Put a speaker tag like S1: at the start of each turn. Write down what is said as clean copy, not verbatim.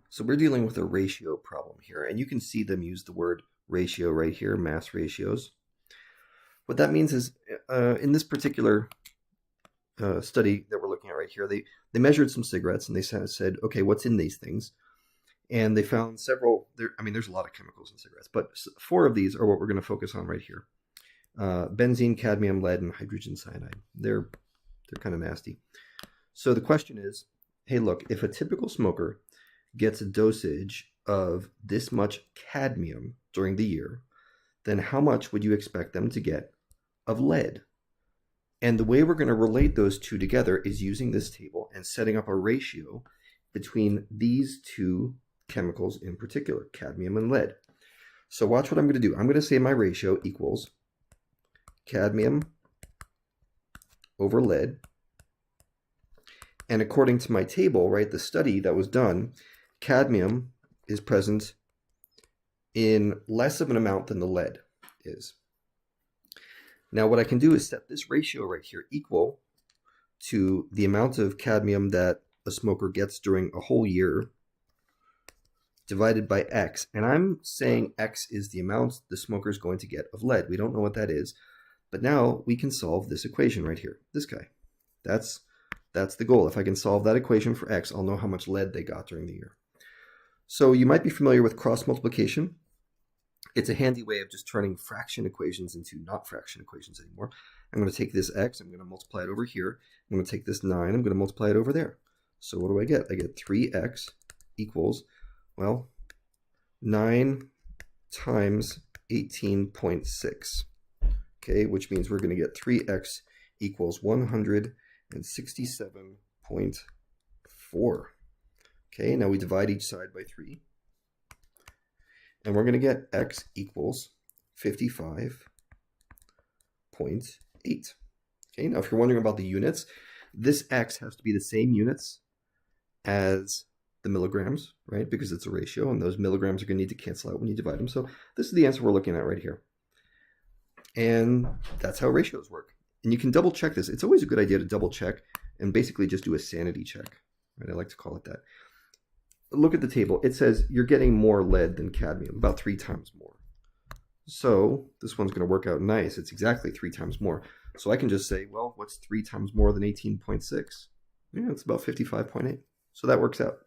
S1: So we're dealing with a ratio problem here, and you can see them use the word ratio right here, mass ratios. What that means is in this particular study that we're looking at right here, they measured some cigarettes and they said, okay, what's in these things? And they found several, there's a lot of chemicals in cigarettes, but four of these are what we're going to focus on right here. Benzene, cadmium, lead, and hydrogen cyanide. They're kind of nasty. So the question is, hey, look, if a typical smoker gets a dosage of this much cadmium during the year, then how much would you expect them to get of lead? And the way we're going to relate those two together is using this table and setting up a ratio between these two chemicals in particular, cadmium and lead. So watch what I'm going to do. I'm going to say my ratio equals cadmium over lead. And according to my table, right, the study that was done, cadmium is present in less of an amount than the lead is. Now what I can do is set this ratio right here equal to the amount of cadmium that a smoker gets during a whole year divided by X. And I'm saying X is the amount the smoker is going to get of lead. We don't know what that is, but now we can solve this equation right here, this guy. That's the goal. If I can solve that equation for X, I'll know how much lead they got during the year. So you might be familiar with cross multiplication. It's a handy way of just turning fraction equations into not fraction equations anymore. I'm going to take this X, I'm going to multiply it over here. I'm going to take this 9, I'm going to multiply it over there. So what do I get? I get 3X equals, well, 9 times 18.6. Okay, which means we're going to get 3X equals 167.4. Okay, now we divide each side by 3. And we're going to get X equals 55.8. Okay, now if you're wondering about the units, this X has to be the same units as the milligrams, right? Because it's a ratio, and those milligrams are going to need to cancel out when you divide them. So this is the answer we're looking at right here. And that's how ratios work. And you can double check this. It's always a good idea to double check and basically just do a sanity check, right? I like to call it that. Look at the table. It says you're getting more lead than cadmium, about 3 times more. So this one's going to work out nice. It's exactly 3 times more. So I can just say, well, what's 3 times more than 18.6? Yeah, it's about 55.8. So that works out.